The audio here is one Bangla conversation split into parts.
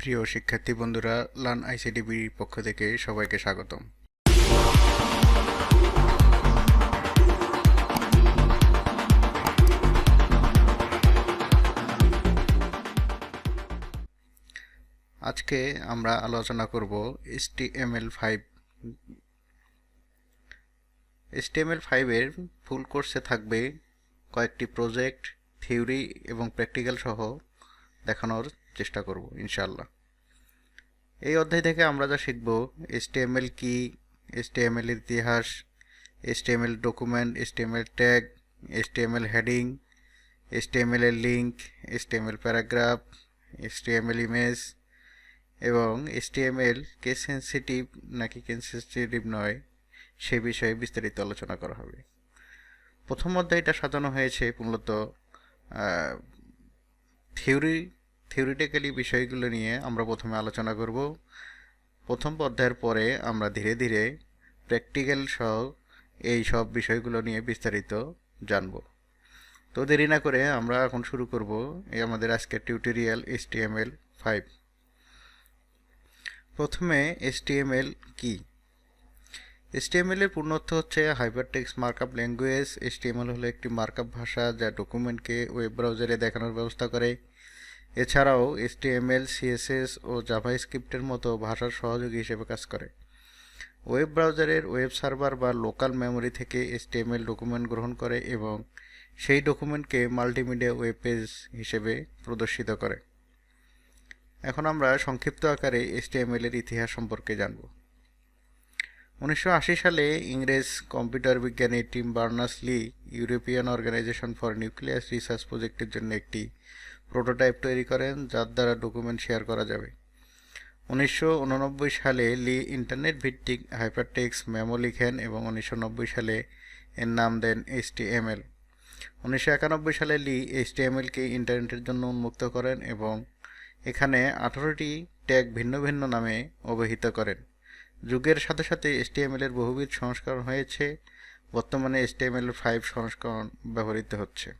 প্রিয় শিক্ষার্থী বন্ধুরা, লার্ন আইসিটিভির পক্ষ থেকে সবাইকে স্বাগতম। আজকে আমরা আলোচনা করব HTML5। HTML5 এর ফুল কোর্সে থাকবে কয়েকটি প্রজেক্ট, থিওরি এবং প্র্যাকটিক্যাল সহ দেখানোর চেষ্টা করব ইনশাআল্লাহ। এই অধ্যায় থেকে আমরা যা শিখব: HTML কি, HTML এর ইতিহাস, HTML document, HTML tag, HTML heading, HTML এর link, HTML paragraph, HTML image এবং HTML কে সেন্সিটিভ নাকি সেন্সিটিভ নয় সে বিষয়ে বিস্তারিত আলোচনা করা হবে। প্রথম অধ্যায়টা সাজানো হয়েছে মূলত থিওরিটিক্যালি বিষয়গুলো নিয়ে আমরা প্রথমে আলোচনা করব। প্রথম অধ্যায়ের পরে আমরা ধীরে ধীরে প্র্যাকটিক্যাল সহ এই সব বিষয়গুলো নিয়ে বিস্তারিত জানব। তো দেরি না করে আমরা এখন শুরু করব এই আমাদের আজকের টিউটোরিয়াল HTML5। প্রথমে HTML কি? HTML এর পূর্ণ অর্থ হচ্ছে হাইপারটেক্সট মার্কআপ ল্যাঙ্গুয়েজ। HTML হলো একটি মার্কআপ ভাষা যা ডকুমেন্টকে ওয়েব ব্রাউজারে দেখানোর ব্যবস্থা করে। এছাড়াও HTML, CSS ও জাভাস্ক্রিপ্টের মতো ভাষার সহযোগী হিসেবে কাজ করে। ওয়েব ব্রাউজারের ওয়েব সার্ভার বা লোকাল মেমরি থেকে HTML ডকুমেন্ট গ্রহণ করে এবং সেই ডকুমেন্টকে মাল্টিমিডিয়া ওয়েব পেজ হিসেবে প্রদর্শিত করে। এখন আমরা সংক্ষিপ্ত আকারে HTML এর ইতিহাস সম্পর্কে জানব। 1980 সালে ইংরেজ কম্পিউটার বিজ্ঞানী Tim Berners Lee European organisation for nucleus research প্রজেক্টের জন্য একটি প্রোটোটাইপ তৈরি করেন যার দ্বারা ডকুমেন্ট শেয়ার করা যাবে। 1989 সালে লি ইন্টারনেট ভিত্তিক হাইপারটেক্সট মেমো লিখেন এবং 1990 সালে এর নাম দেন HTML। 1991 সালে লি HTML-কে ইন্টারনেটের জন্য উন্মুক্ত করেন এবং এখানে 18টি ট্যাগ ভিন্ন ভিন্ন নামে অভিহিত করেন। যুগের সাথে সাথে HTML এর বহুবিধ সংস্করণ হয়েছে। বর্তমানে HTML5 সংস্করণ ব্যবহৃত হচ্ছে।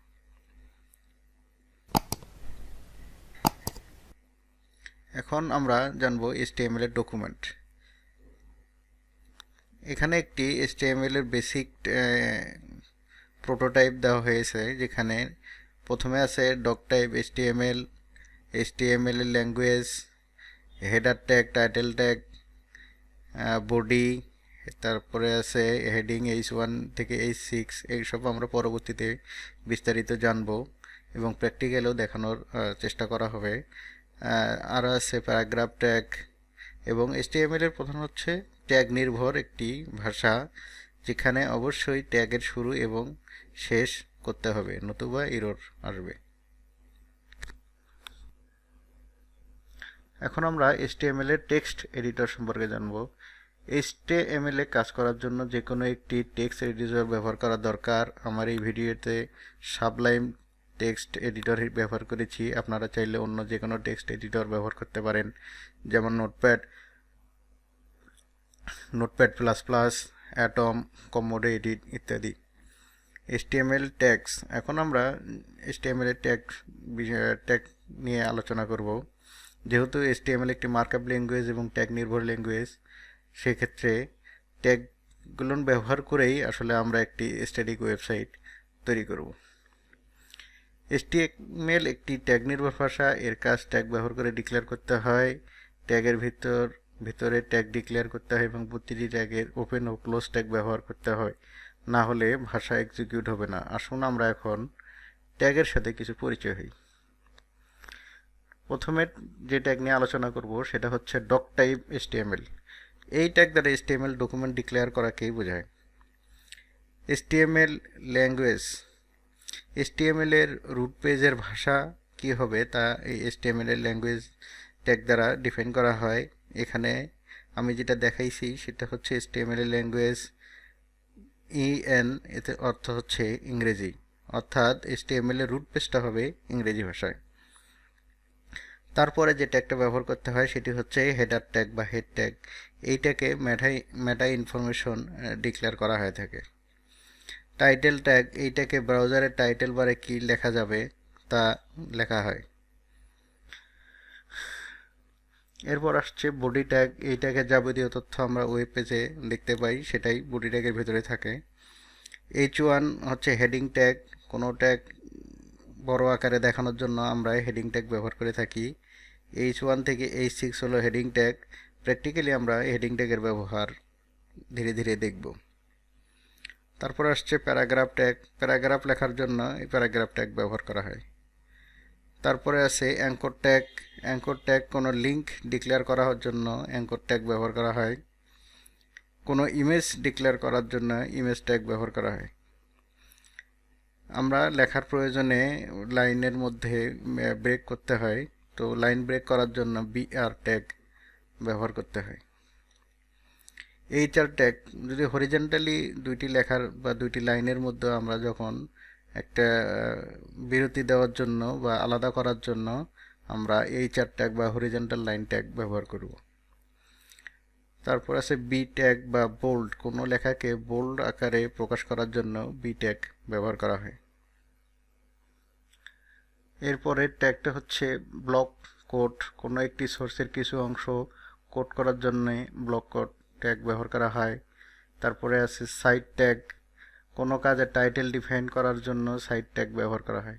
এখন আমরা জানব HTML এর ডকুমেন্ট। এখানে একটি HTML এর বেসিক প্রোটোটাইপ দেওয়া হয়েছে, যেখানে প্রথমে আছে ডক টাইপ HTML, HTML এর language, header tag, title tag, body, তারপরে আছে হেডিং H1 থেকে H6। এইসব আমরা পরবর্তীতে বিস্তারিত জানব এবং প্র্যাকটিক্যালও দেখানোর চেষ্টা করা হবে। আর আছে প্যারাগ্রাফ ট্যাগ। এবং HTML এর প্রধান হচ্ছে ট্যাগ নির্ভর একটি ভাষা, যেখানে অবশ্যই ট্যাগের শুরু এবং শেষ করতে হবে, নতুবা এরর আসবে। এখন আমরা HTML এর টেক্সট এডিটর সম্পর্কে জানব। HTML এ কাজ করার জন্য যে কোনো একটি টেক্সট এডিটর ব্যবহার করা দরকার। আমার এই ভিডিওতে সাবলাইম টেক্সট এডিটর ব্যবহার করেছি। আপনারা চাইলে অন্য যে কোনো টেক্সট এডিটর ব্যবহার করতে পারেন, যেমন নোটপ্যাড++, অ্যাটম, কমোডো এডিট ইত্যাদি। HTML tags. এখন আমরা HTML এর ট্যাগ নিয়ে আলোচনা করব। যেহেতু HTML একটি মার্কআপ ল্যাঙ্গুয়েজ এবং ট্যাগ নির্ভর ল্যাঙ্গুয়েজ, সেক্ষেত্রে ট্যাগগুলো ব্যবহার করেই আসলে আমরা একটি স্ট্যাটিক ওয়েবসাইট তৈরি করব। HTML একটি ট্যাগ নির্ভর ভাষা। এর কাজ ট্যাগ ব্যবহার করে ডিক্লেয়ার করতে হয়। ট্যাগের ভিতরে ট্যাগ ডিক্লেয়ার করতে হয় এবং প্রতিটি ট্যাগের ওপেন ও ক্লোজ ট্যাগ ব্যবহার করতে হয়, না হলে ভাষা এক্সিকিউট হবে না। আসুন আমরা এখন ট্যাগের সাথে কিছু পরিচয় হই। প্রথমে যে ট্যাগ নিয়ে আলোচনা করব সেটা হচ্ছে ডক টাইপ HTML। এই ট্যাগ দ্বারা HTML ডকুমেন্ট ডিক্লেয়ার করাকেই বোঝায়। HTML language. HTML এর রুট পেজের ভাষা কি হবে তা এই HTML এর ল্যাঙ্গুয়েজ ট্যাগ দ্বারা ডিফাইন করা হয়। এখানে আমি যেটা দেখাইছি সেটা হচ্ছে HTML এর ল্যাঙ্গুয়েজ। এতে অর্থ হচ্ছে ইংরেজি, অর্থাৎ HTML এর রুট পেজটা হবে ইংরেজি ভাষায়। তারপরে যে ট্যাগটা ব্যবহার করতে হয় সেটি হচ্ছে হেডার ট্যাগ বা হেড ট্যাগ। এইটাকে মেটা ইনফরমেশন ডিক্লেয়ার করা হয়ে থাকে। টাইটেল ট্যাগ, এইটাকে ব্রাউজারের টাইটেল বারে কি লেখা যাবে তা লেখা হয়। এরপর আসছে বডি ট্যাগ। এই ট্যাগের যাবতীয় তথ্য আমরা ওয়েব পেজে দেখতে পাই, সেটাই বডি ট্যাগের ভেতরে থাকে। H1 হচ্ছে হেডিং ট্যাগ। কোনো ট্যাগ বড় আকারে দেখানোর জন্য আমরা হেডিং ট্যাগ ব্যবহার করে থাকি। H1 থেকে H6 হলো হেডিং ট্যাগ। প্র্যাকটিক্যালি আমরা হেডিং ট্যাগের ব্যবহার ধীরে ধীরে দেখব। তারপর আসছে প্যারাগ্রাফ ট্যাগ। প্যারাগ্রাফ লেখার জন্য এই প্যারাগ্রাফ ট্যাগ ব্যবহার করা হয়। তারপরে আছে অ্যাঙ্কর ট্যাগ। অ্যাঙ্কর ট্যাগ কোনো লিঙ্ক ডিক্লেয়ার করার জন্য অ্যাঙ্কর ট্যাগ ব্যবহার করা হয়। কোনো ইমেজ ডিক্লেয়ার করার জন্য ইমেজ ট্যাগ ব্যবহার করা হয়। আমরা লেখার প্রয়োজনে লাইনের মধ্যে ব্রেক করতে হয়, তো লাইন ব্রেক করার জন্য বিআর ট্যাগ ব্যবহার করতে হয়। এইচআর ট্যাগ যদি হরিজেন্টালি দুইটি লেখার বা দুইটি লাইনের মধ্যে আমরা যখন একটা বিরতি দেওয়ার জন্য বা আলাদা করার জন্য আমরা এইচআর ট্যাগ বা হরিজেন্টাল লাইন ট্যাগ ব্যবহার করব। তারপর আছে বি ট্যাগ বা বোল্ড। কোনো লেখাকে বোল্ড আকারে প্রকাশ করার জন্য বি ট্যাগ ব্যবহার করা হয়। এরপরে ট্যাগটা হচ্ছে ব্লক কোড। কোনো একটি সোর্সের কিছু অংশ কোড করার জন্য ব্লক কোড ট্যাগ ব্যবহার করা হয়। তারপরে আছে সাইট ট্যাগ। কোনো কাজের টাইটেল ডিফাইন করার জন্য সাইট ট্যাগ ব্যবহার করা হয়।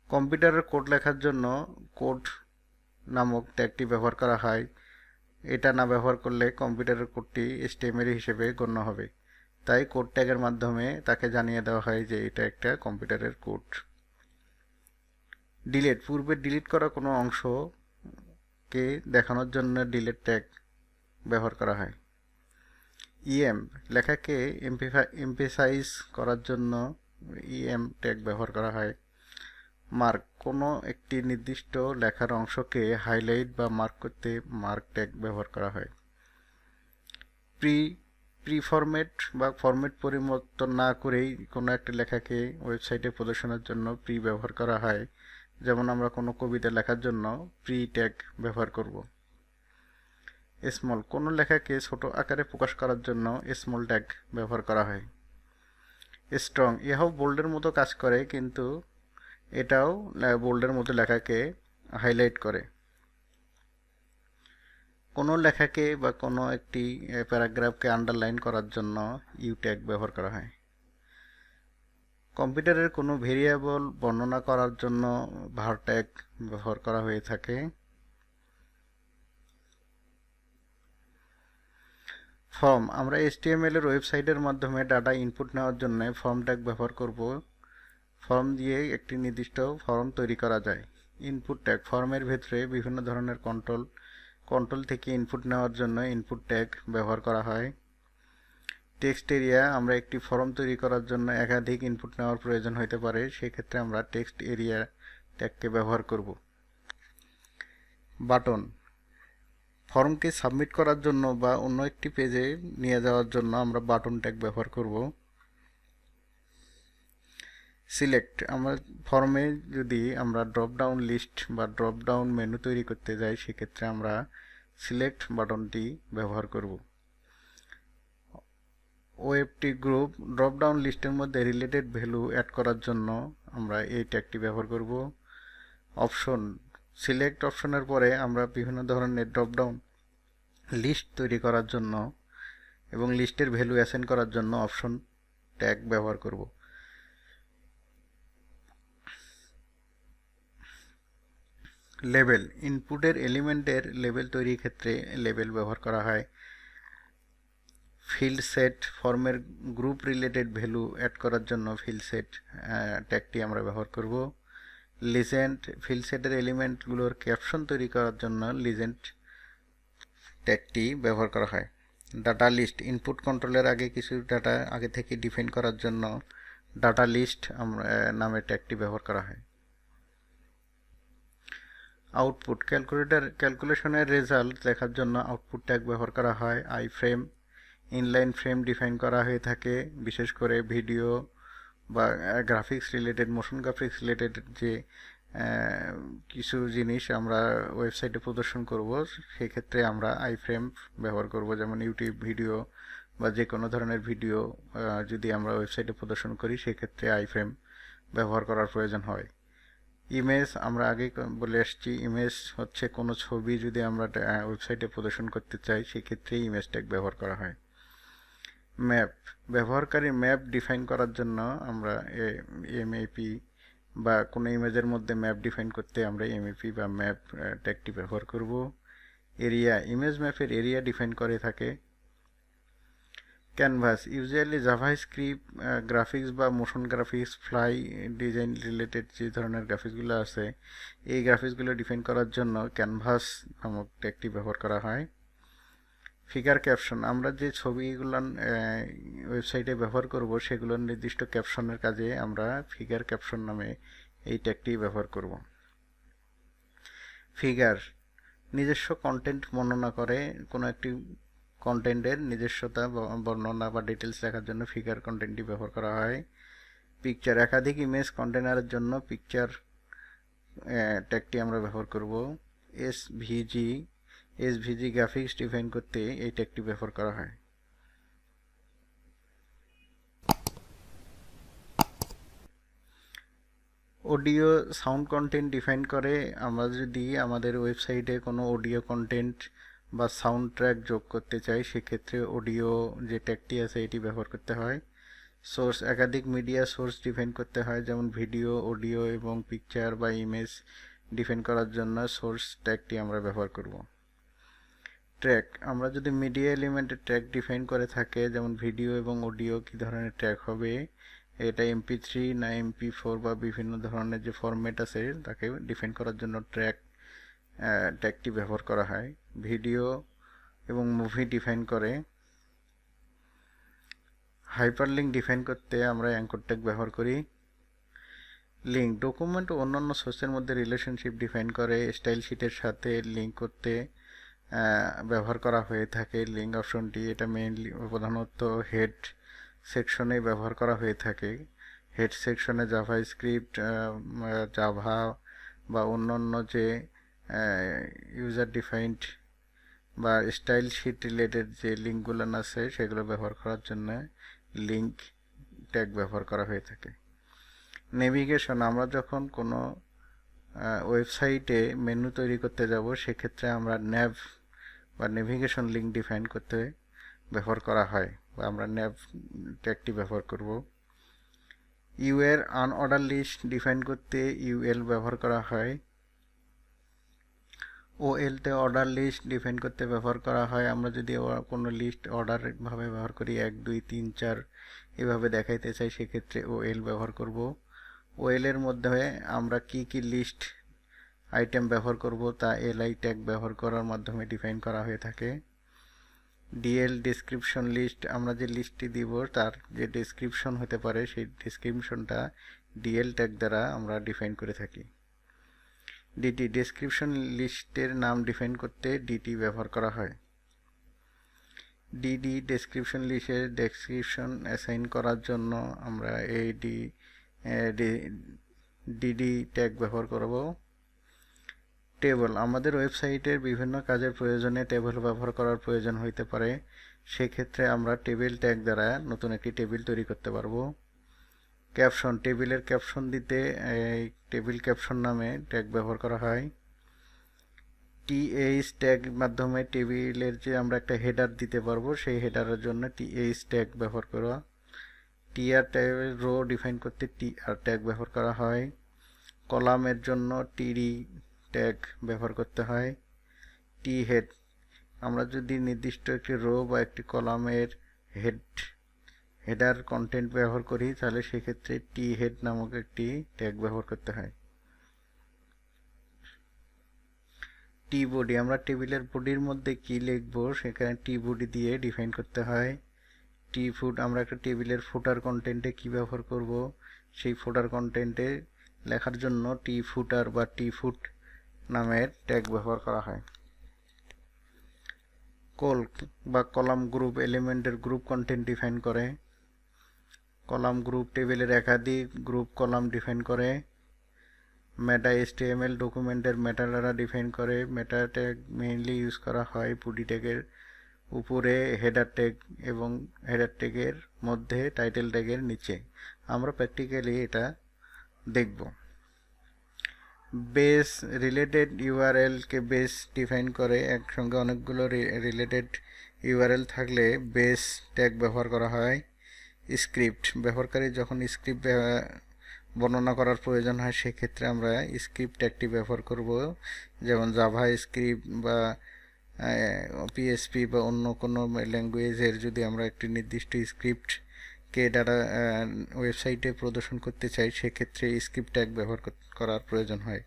কম্পিউটারের কোড লেখার জন্য কোড নামক ট্যাগটি ব্যবহার করা হয়। এটা না ব্যবহার করলে কম্পিউটারের কোডটি HTML হিসেবে গণ্য হবে, তাই কোড ট্যাগের মাধ্যমে তাকে জানিয়ে দেওয়া হয় যে এটা একটা কম্পিউটারের কোড। ডিলিট, পূর্বে ডিলিট করা কোনো অংশকে দেখানোর জন্য ডিলিট ট্যাগ ব্যবহার করা হয়। ইএম, লেখাকে এমফেসাইজ করার জন্য ইএম ট্যাগ ব্যবহার করা হয়। মার্ক, কোনো একটি নির্দিষ্ট লেখার অংশকে হাইলাইট বা মার্ক করতে মার্ক ট্যাগ ব্যবহার করা হয়। প্রি ফরম্যাট বা ফরম্যাট পরিবর্তন না করেই কোনো একটা লেখাকে ওয়েবসাইটে প্রদর্শনের জন্য প্রি ব্যবহার করা হয়। যেমন আমরা কোনো কবিতা লেখার জন্য প্রি ট্যাগ ব্যবহার করব। স্মল, কোনো লেখাকে ছোট আকারে প্রকাশ করার জন্য স্মল ট্যাগ ব্যবহার করা হয়। স্ট্রং, ইহাও বোল্ডের মতো কাজ করে, কিন্তু এটাও বোল্ডের মতো লেখাকে হাইলাইট করে। কোনো লেখাকে বা কোনো একটি প্যারাগ্রাফকে আন্ডারলাইন করার জন্য ইউ ট্যাগ ব্যবহার করা হয়। কম্পিউটারের কোনো ভেরিয়েবল বর্ণনা করার জন্য var ট্যাগ ব্যবহার করা হয়ে থাকে। ফর্ম, আমরা HTML এর ওয়েবসাইটের মাধ্যমে ডাটা ইনপুট নেওয়ার জন্য ফর্ম ট্যাগ ব্যবহার করব। ফর্ম দিয়ে একটি নির্দিষ্ট ফর্ম তৈরি করা যায়। ইনপুট ট্যাগ, ফর্মের ভেতরে বিভিন্ন ধরনের কন্ট্রোল থেকে ইনপুট নেওয়ার জন্য ইনপুট ট্যাগ ব্যবহার করা হয়। টেক্সট এরিয়া, আমরা একটি ফর্ম তৈরি করার জন্য একাধিক ইনপুট নেওয়ার প্রয়োজন হতে পারে, সেক্ষেত্রে আমরা টেক্সট এরিয়া ট্যাগকে ব্যবহার করব। বাটন, ফর্মকে সাবমিট করার জন্য বা অন্য একটি পেজে নিয়ে যাওয়ার জন্য আমরা বাটন ট্যাগ ব্যবহার করব। সিলেক্ট, আমরা ফর্মে যদি আমরা ড্রপ ডাউন লিস্ট বা ড্রপ ডাউন মেনু তৈরি করতে যাই, সেক্ষেত্রে আমরা সিলেক্ট বাটনটি ব্যবহার করব। ওএফটি গ্রুপ, ড্রপ ডাউন লিস্টের মধ্যে রিলেটেড ভ্যালু অ্যাড করার জন্য আমরা এই ট্যাগটি ব্যবহার করব। অপশন, সিলেক্ট অপশনের পরে আমরা বিভিন্ন ধরনের ড্রপ ডাউন লিস্ট তৈরি করার জন্য এবং লিস্টের ভ্যালু অ্যাসাইন করার জন্য অপশন ট্যাগ ব্যবহার করব। লেবেল, ইনপুটের এলিমেন্টের লেবেল তৈরির ক্ষেত্রে লেবেল ব্যবহার করা হয়। ফিল্ড সেট, ফর্মের গ্রুপ রিলেটেড ভ্যালু অ্যাড করার জন্য ফিল্ড সেট ট্যাগটি আমরা ব্যবহার করব। লিজেন্ড, ফিল্ড সেটের এলিমেন্টগুলোর ক্যাপশন তৈরি করার জন্য লিজেন্ড ট্যাগটি ব্যবহার করা হয়। ডাটা লিস্ট, ইনপুট কন্ট্রোলের আগে কিছু ডাটা আগে থেকে ডিফাইন করার জন্য ডাটা লিস্ট নামে ট্যাগটি ব্যবহার করা হয়। আউটপুট, ক্যালকুলেশনের রেজাল্ট দেখার জন্য আউটপুট ট্যাগ ব্যবহার করা হয়। I frame, inline frame define করা হয়ে থাকে, বিশেষ করে ভিডিও বা graphics related, motion graphics related যে কিছু জিনিস আমরা ওয়েবসাইটে প্রদর্শন করব, সেক্ষেত্রে আমরা আই ফ্রেম ব্যবহার করব। যেমন ইউটিউব ভিডিও বা যে কোনো ধরনের ভিডিও যদি আমরা ওয়েবসাইটে প্রদর্শন করি, সেক্ষেত্রে আই ফ্রেম ব্যবহার করার প্রয়োজন হয়। ইমেজ আমরা আগে বলে আসছি, ইমেজ হচ্ছে কোনো ছবি যদি আমরা ওয়েবসাইটে প্রদর্শন করতে চাই সেক্ষেত্রে ইমেজ ট্যাগ ব্যবহার করা হয়। ম্যাপ, ব্যবহারকারী ম্যাপ ডিফাইন করার জন্য আমরা এমএপি বা কোনো ইমেজের মধ্যে ম্যাপ ডিফাইন করতে আমরা এমএপি বা ম্যাপ ট্যাগটি ব্যবহার করব। এরিয়া, ইমেজ ম্যাপের এরিয়া ডিফাইন করে থাকে। ক্যানভাস, ইউজুয়ালি জাভাস্ক্রিপ্ট গ্রাফিক্স বা motion graphics, fly design related যে ধরনের গ্রাফিক্সগুলো আছে এই গ্রাফিক্সগুলো ডিফাইন করার জন্য ক্যানভাস নামক ট্যাগটি ব্যবহার করা হয়। ফিগার ক্যাপশন, আমরা যে ছবিগুলো ওয়েবসাইটে ব্যবহার করব সেগুলোর নির্দিষ্ট ক্যাপশনের কাজে আমরা ফিগার ক্যাপশন নামে এই ট্যাগটি ব্যবহার করব। ফিগার নিজস্ব কন্টেন্ট বর্ণনা করে, কোনো একটি কন্টেন্টের নিজস্বতা বর্ণনা বা ডিটেলস লেখার জন্য ফিগার কন্টেন্টটি ব্যবহার করা হয়। পিকচার, একাধিক ইমেজ কন্টেনারের জন্য পিকচার ট্যাগটি আমরা ব্যবহার করব। এসভিজি, এসভিজি গ্রাফিক্স ডিফাইন করতে এই ট্যাগটি ব্যবহার করা হয়। অডিও সাউন্ড কন্টেন্ট ডিফাইন করে, আমরা যদি আমাদের ওয়েবসাইটে কোনো অডিও কন্টেন্ট বা সাউন্ড ট্র্যাক যোগ করতে চাই সেক্ষেত্রে অডিও যে ট্যাগটি আছে এটি ব্যবহার করতে হয়। সোর্স, একাধিক মিডিয়া সোর্স ডিফাইন করতে হয়, যেমন ভিডিও, অডিও এবং পিকচার বা ইমেজ ডিফাইন করার জন্য সোর্স ট্যাগটি আমরা ব্যবহার করব। ট্র্যাক, আমরা যদি মিডিয়া এলিমেন্টের ট্র্যাক ডিফাইন করে থাকে, যেমন ভিডিও এবং অডিও কী ধরনের ট্র্যাক হবে, এটা MP3 না MP4 বা বিভিন্ন ধরনের যে ফরম্যাট আছে তাকে ডিফাইন করার জন্য ট্যাগটি ব্যবহার করা হয়। ভিডিও এবং মুভি ডিফাইন করে। হাইপারলিঙ্ক ডিফাইন করতে আমরা অ্যাঙ্কর ট্যাগ ব্যবহার করি। লিঙ্ক, ডকুমেন্ট ও অন্যান্য সোর্সের মধ্যে রিলেশনশিপ ডিফাইন করে, স্টাইল শিটের সাথে লিঙ্ক করতে ব্যবহার করা হয়ে থাকে লিঙ্ক অপশনটি। এটা মেইনলি প্রধানত হেড সেকশনে ব্যবহার করা হয়ে থাকে। হেড সেকশনে জাভাস্ক্রিপ্ট, জাভা বা অন্যান্য যে ইউজার ডিফাইন্ড বা স্টাইল শিট রিলেটেড যে লিঙ্কগুলো আছে সেগুলো ব্যবহার করার জন্য লিঙ্ক ট্যাগ ব্যবহার করা হয়ে থাকে। নেভিগেশন, আমরা যখন কোনো ওয়েবসাইটে মেনু তৈরি করতে যাব সেক্ষেত্রে আমরা ন্যাভ বা নেভিগেশন লিঙ্ক ডিফাইন করতে ব্যবহার করা হয় বা আমরা ন্যাভ ট্যাগটি ব্যবহার করব। ইউএর আনঅর্ডার লিস্ট ডিফাইন করতে ইউএল ব্যবহার করা হয়। ওএলতে অর্ডার লিস্ট ডিফাইন করতে ব্যবহার করা হয়, আমরা যদি কোনো লিস্ট অর্ডারভাবে ব্যবহার করি 1 2 3 4 এভাবে দেখাইতে চাই সেক্ষেত্রে ওএল ব্যবহার করব। ওএলের মধ্যে আমরা কি কি লিস্ট আইটেম ব্যবহার করব তা এলআই ট্যাগ ব্যবহার করার মাধ্যমে ডিফাইন করা হয়ে থাকে। ডিএল, ডেসক্রিপশন লিস্ট, আমরা যে লিস্টটি দিব তার যে ডেসক্রিপশন হতে পারে সেই ডেসক্রিপশনটা ডিএল ট্যাগ দ্বারা আমরা ডিফাইন করে থাকি। ডিটি, ডেসক্রিপশন লিস্টের নাম ডিফাইন করতে ডিটি ব্যবহার করা হয়। ডিডি, ডেসক্রিপশন লিস্টের ডেসক্রিপশন অ্যাসাইন করার জন্য আমরা এই ডিডি ট্যাগ ব্যবহার করব। টেবল, আমাদের ওয়েবসাইটের বিভিন্ন কাজের প্রয়োজনে টেবল ব্যবহার করার প্রয়োজন হইতে পারে, সেক্ষেত্রে আমরা টেবিল ট্যাগ দ্বারা নতুন একটি টেবিল তৈরি করতে পারবো। ক্যাপশন, টেবিলের ক্যাপশন দিতে এই টেবিল ক্যাপশন নামে ট্যাগ ব্যবহার করা হয়। টিএইচ ট্যাগ মাধ্যমে টেবিলের যে আমরা একটা হেডার দিতে পারবো সেই হেডারের জন্য টিএইচ ট্যাগ ব্যবহার করা। টিআর ট্যাগের রো ডিফাইন করতে টিআর ট্যাগ ব্যবহার করা হয়। কলামের জন্য টিডি ট্যাগ ব্যবহার করতে হয়। টি হেড, আমরা যদি নির্দিষ্ট একটি রো বা একটি কলামের হেডার কন্টেন্ট ব্যবহার করি তাহলে সেক্ষেত্রে টি হেড নামক একটি ট্যাগ ব্যবহার করতে হয়। টি বডি, আমরা টেবিলের বডির মধ্যে কি লিখব সেখানে টি বডি দিয়ে ডিফাইন করতে হয়। টি ফুট, আমরা একটা টেবিলের ফুটার কন্টেন্টে কি ব্যবহার করব সেই ফুটার কন্টেন্টে লেখার জন্য টি ফুটার বা টি ফুট নামের ট্যাগ ব্যবহার করা হয়। কল বা কলাম গ্রুপ, এলিমেন্টের গ্রুপ কন্টেন্ট ডিফাইন করে। কলাম গ্রুপ, টেবিলের একাধিক গ্রুপ কলাম ডিফাইন করে। মেটা, HTML ডকুমেন্টের মেটা ডাটা ডিফাইন করে। মেটা ট্যাগ মেইনলি ইউজ করা হয় বডি ট্যাগের উপরে, হেডার ট্যাগ এবং হেডার ট্যাগের মধ্যে, টাইটেল ট্যাগের নিচে। আমরা প্র্যাকটিক্যালি এটা দেখব। বেস রিলেটেড ইউআরএলকে বেস ডিফাইন করে, একসঙ্গে অনেকগুলো রিলেটেড ইউআরএল থাকলে বেস ট্যাগ ব্যবহার করা হয়। স্ক্রিপ্ট ব্যবহারকারী যখন স্ক্রিপ্ট বর্ণনা করার প্রয়োজন হয় সেক্ষেত্রে আমরা স্ক্রিপ্ট ট্যাগটি ব্যবহার করব, যেমন জাভা স্ক্রিপ্ট বা পিএসপি বা অন্য কোনো ল্যাঙ্গুয়েজের যদি আমরা একটি নির্দিষ্ট স্ক্রিপ্টকে ডাটা ওয়েবসাইটে প্রদর্শন করতে চাই সেক্ষেত্রে স্ক্রিপ্ট ট্যাগ ব্যবহার করার প্রয়োজন হয়।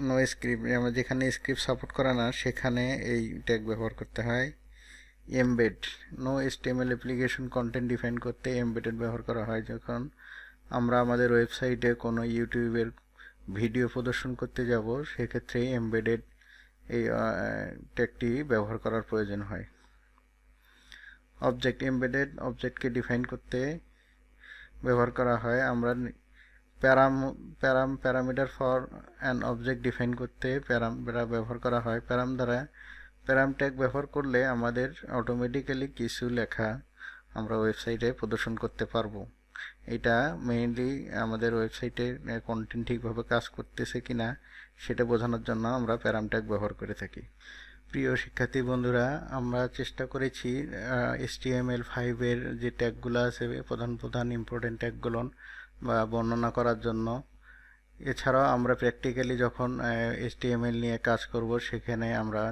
নো স্ক্রিপ্ট আমরা যেখানে স্ক্রিপ্ট সাপোর্ট করে না সেখানে এই ট্যাগ ব্যবহার করতে হয়। Embed no HTML application content define করতে এমবেডেড ব্যবহার করা হয়। যখন আমরা আমাদের ওয়েবসাইটে কোনো ইউটিউবের ভিডিও প্রদর্শন করতে যাব সেক্ষেত্রে এমবেডেড এই ট্যাগটি ব্যবহার করার প্রয়োজন হয়। অবজেক্ট এমবেডেড অবজেক্টকে ডিফাইন করতে ব্যবহার করা হয়। আমরা parameter for an object define করতে প্যারাম ব্যবহার করা হয়। প্যারাম ট্যাগ ব্যবহার করলে আমাদের অটোমেটিক্যালি কিছু লেখা আমরা ওয়েবসাইটে প্রদর্শন করতে পারবো। এটা মেইনলি আমাদের ওয়েবসাইটে কন্টেন্ট ঠিকভাবে কাজ করতেছে কিনা সেটা বোঝানোর জন্য আমরা প্যারাম ট্যাগ ব্যবহার করে থাকি। প্রিয় শিক্ষার্থী বন্ধুরা, আমরা চেষ্টা করেছি HTML5 এর যে ট্যাগগুলো আছে প্রধান ইম্পর্টেন্ট ট্যাগগুলো বা বর্ণনা করার জন্য। এছাড়াও আমরা প্র্যাকটিক্যালি যখন HTML নিয়ে কাজ করব সেখানে আমরা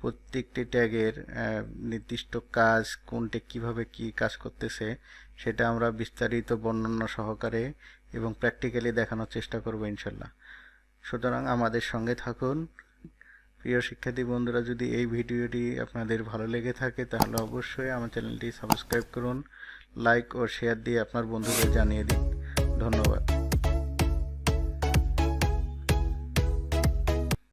প্রত্যেকটি ট্যাগের নির্দিষ্ট কাজ, কোন ট্যাগ কীভাবে কী কাজ করতেছে সেটা আমরা বিস্তারিত বর্ণনা সহকারে এবং প্র্যাকটিক্যালি দেখানোর চেষ্টা করব ইনশাল্লাহ। সুতরাং আমাদের সঙ্গে থাকুন। প্রিয় শিক্ষার্থী বন্ধুরা, যদি এই ভিডিওটি আপনাদের ভালো লেগে থাকে তাহলে অবশ্যই আমার চ্যানেলটি সাবস্ক্রাইব করুন, লাইক ও শেয়ার দিয়ে আপনার বন্ধুদের জানিয়ে দিন। ধন্যবাদ।